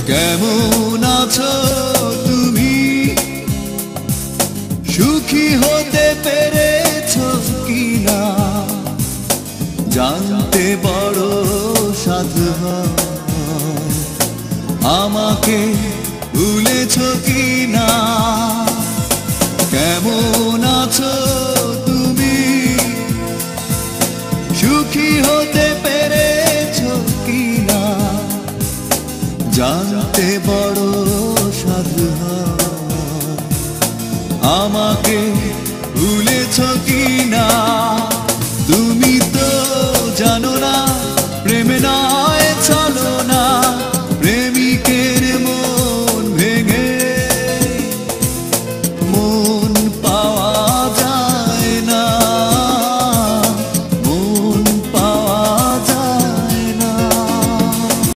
কেমন আছো তুমি? সুখী হতে পেরেছো কিনা জানতে বড় সাধু হয়। আমাকে ভুলেছো কিনা? কেমন আছো তুমি? সুখী হতে পেরেছো কিনা জানতে বড় সাধু হয়। আমাকে